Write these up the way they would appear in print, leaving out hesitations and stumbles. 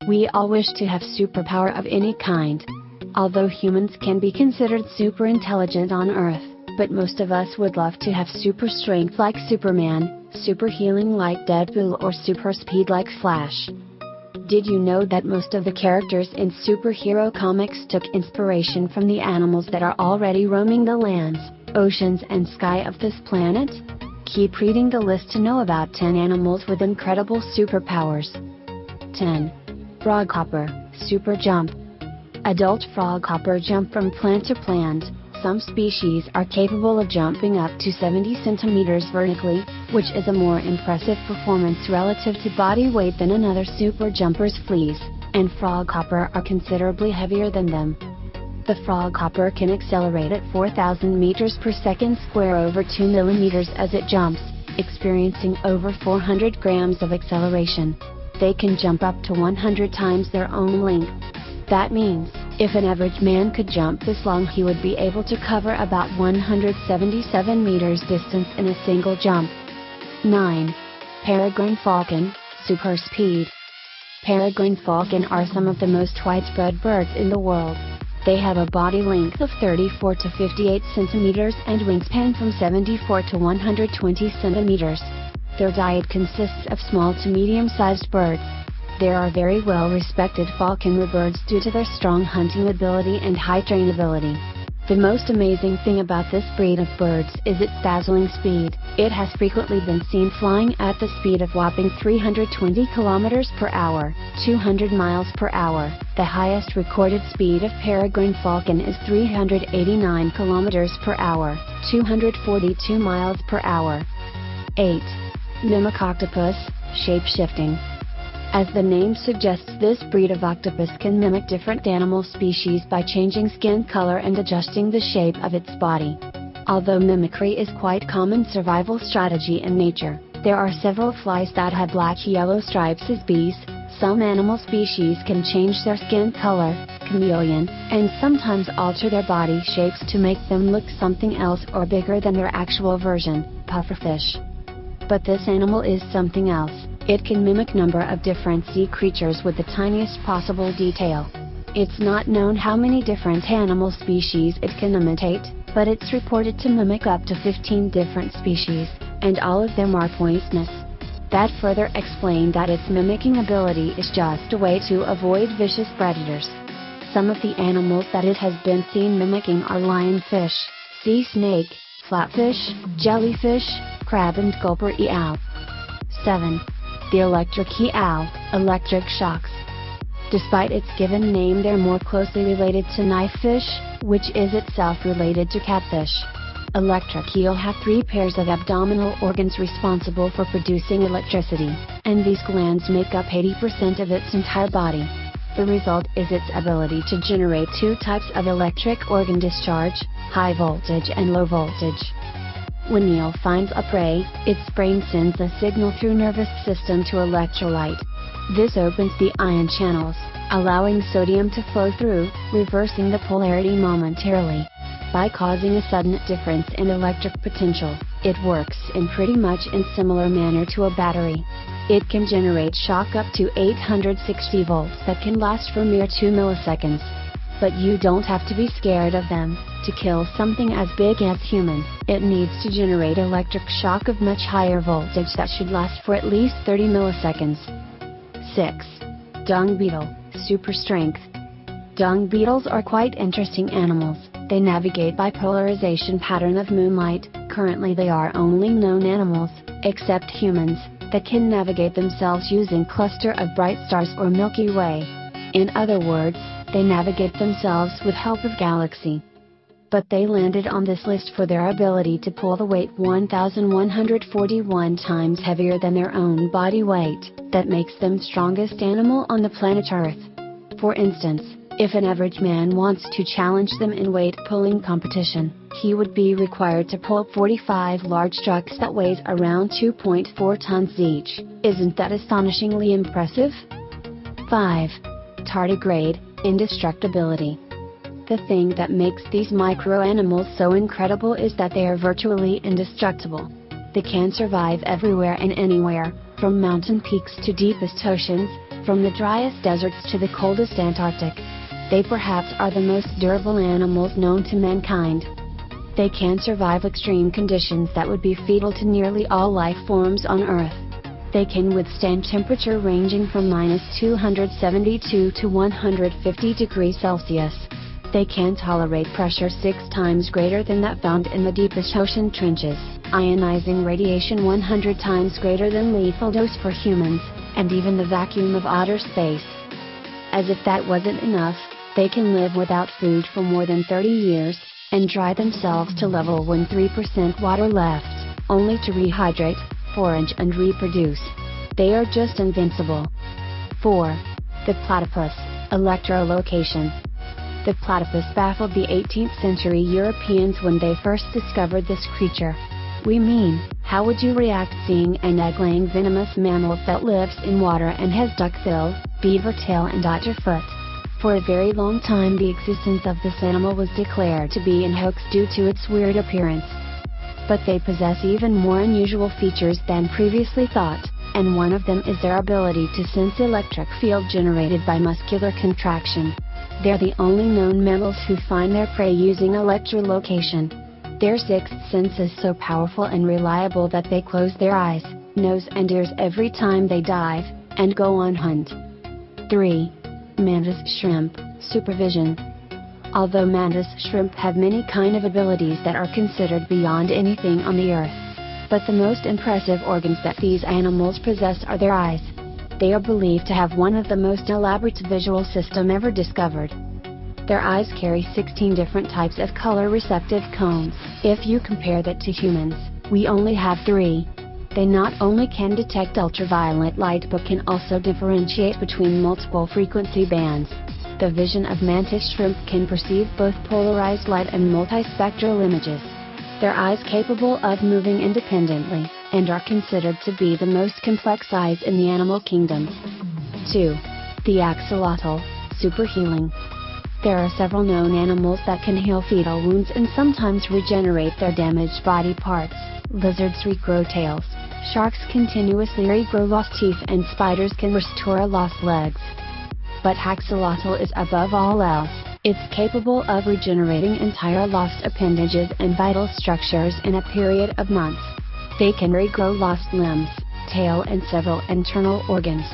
We all wish to have superpower of any kind. Although humans can be considered super intelligent on Earth, but most of us would love to have super strength like Superman, super healing like Deadpool, or super speed like Flash. Did you know that most of the characters in superhero comics took inspiration from the animals that are already roaming the lands, oceans and sky of this planet? Keep reading the list to know about 10 animals with incredible superpowers. 10. Froghopper, Super Jump. Adult froghopper jump from plant to plant. Some species are capable of jumping up to 70 centimeters vertically, which is a more impressive performance relative to body weight than another super jumper's fleas, and froghopper are considerably heavier than them. The froghopper can accelerate at 4,000 meters per second square over 2 millimeters as it jumps, experiencing over 400 grams of acceleration. They can jump up to 100 times their own length. That means, if an average man could jump this long, he would be able to cover about 177 meters distance in a single jump. 9. Peregrine falcon, Super Speed. Peregrine falcon are some of the most widespread birds in the world. They have a body length of 34 to 58 centimeters and wingspan from 74 to 120 centimeters. Their diet consists of small to medium-sized birds. There are very well-respected falconry birds due to their strong hunting ability and high trainability. The most amazing thing about this breed of birds is its dazzling speed. It has frequently been seen flying at the speed of whopping 320 km per hour, 200 miles per hour. The highest recorded speed of peregrine falcon is 389 km per hour, 242 miles per hour. 8. Mimic octopus, Shapeshifting. As the name suggests, this breed of octopus can mimic different animal species by changing skin color and adjusting the shape of its body. Although mimicry is quite common survival strategy in nature, there are several flies that have black-yellow stripes as bees. Some animal species can change their skin color, chameleon, and sometimes alter their body shapes to make them look something else or bigger than their actual version, pufferfish. But this animal is something else. It can mimic number of different sea creatures with the tiniest possible detail. It's not known how many different animal species it can imitate, but it's reported to mimic up to 15 different species, and all of them are poisonous. That further explained that its mimicking ability is just a way to avoid vicious predators. Some of the animals that it has been seen mimicking are lionfish, sea snake, flatfish, jellyfish, crab and gulper eel. 7. The electric eel, electric shocks. Despite its given name, they're more closely related to knifefish, which is itself related to catfish. Electric eel have 3 pairs of abdominal organs responsible for producing electricity, and these glands make up 80% of its entire body. The result is its ability to generate 2 types of electric organ discharge, high voltage and low voltage. When eel finds a prey, its brain sends a signal through nervous system to electrolyte. This opens the ion channels, allowing sodium to flow through, reversing the polarity momentarily. By causing a sudden difference in electric potential, it works in pretty much in similar manner to a battery. It can generate shock up to 860 volts that can last for mere 2 milliseconds. But you don't have to be scared of them. To kill something as big as human, it needs to generate electric shock of much higher voltage that should last for at least 30 milliseconds. 6. Dung beetle, super strength. Dung beetles are quite interesting animals. They navigate by polarization pattern of moonlight. Currently they are only known animals, except humans, that can navigate themselves using cluster of bright stars or Milky Way. In other words, they navigate themselves with help of galaxy. But they landed on this list for their ability to pull the weight 1,141 times heavier than their own body weight, that makes them strongest animal on the planet Earth. For instance, if an average man wants to challenge them in weight pulling competition, he would be required to pull 45 large trucks that weighs around 2.4 tons each. Isn't that astonishingly impressive? 5. Tardigrade, Indestructibility. The thing that makes these micro-animals so incredible is that they are virtually indestructible. They can survive everywhere and anywhere, from mountain peaks to deepest oceans, From the driest deserts to the coldest Antarctic, they perhaps are the most durable animals known to mankind. They can survive extreme conditions that would be fatal to nearly all life forms on Earth. They can withstand temperature ranging from -272 to 150 degrees Celsius. They can tolerate pressure 6 times greater than that found in the deepest ocean trenches, ionizing radiation 100 times greater than lethal dose for humans, and even the vacuum of outer space. As if that wasn't enough, they can live without food for more than 30 years, and dry themselves to level when 3% water left, only to rehydrate, forage and reproduce. They are just invincible. 4. The Platypus, Electro-location. The platypus baffled the 18th century Europeans when they first discovered this creature. We mean, how would you react seeing an egg-laying venomous mammal that lives in water and has duckbill, beaver tail and otter foot? For a very long time the existence of this animal was declared to be a hoax due to its weird appearance. But they possess even more unusual features than previously thought, and one of them is their ability to sense electric field generated by muscular contraction. They're the only known mammals who find their prey using electro-location. Their sixth sense is so powerful and reliable that they close their eyes, nose and ears every time they dive, and go on hunt. 3. Mantis shrimp, supervision. Although mantis shrimp have many kind of abilities that are considered beyond anything on the earth. But the most impressive organs that these animals possess are their eyes. They are believed to have one of the most elaborate visual system ever discovered. Their eyes carry 16 different types of color receptive cones. If you compare that to humans, we only have 3. They not only can detect ultraviolet light but can also differentiate between multiple frequency bands. The vision of mantis shrimp can perceive both polarized light and multispectral images. Their eyes capable of moving independently, and are considered to be the most complex eyes in the animal kingdom. 2. The axolotl, superhealing. There are several known animals that can heal fetal wounds and sometimes regenerate their damaged body parts. Lizards regrow tails, sharks continuously regrow lost teeth and spiders can restore lost legs. But axolotl is above all else, it's capable of regenerating entire lost appendages and vital structures in a period of months. They can regrow lost limbs, tail and several internal organs.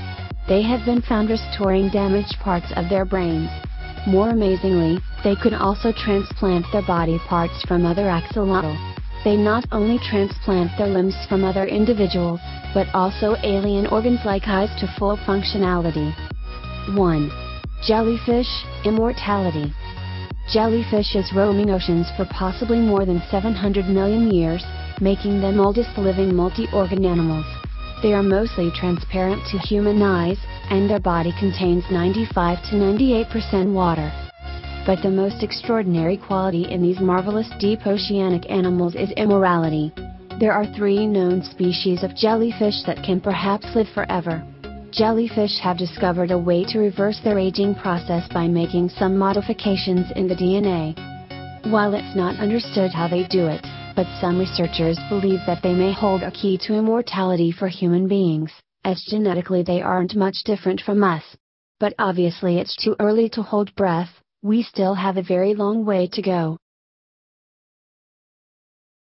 They have been found restoring damaged parts of their brains. More amazingly, they can also transplant their body parts from other axolotl. They not only transplant their limbs from other individuals, but also alien organs like eyes to full functionality. 1. Jellyfish, Immortality. Jellyfishes roaming oceans for possibly more than 700 million years, making them oldest living multi-organ animals. They are mostly transparent to human eyes, and their body contains 95 to 98% water. But the most extraordinary quality in these marvelous deep oceanic animals is immortality. There are 3 known species of jellyfish that can perhaps live forever. Jellyfish have discovered a way to reverse their aging process by making some modifications in the DNA. While it's not understood how they do it, but some researchers believe that they may hold a key to immortality for human beings, as genetically they aren't much different from us. But obviously it's too early to hold breath, we still have a very long way to go.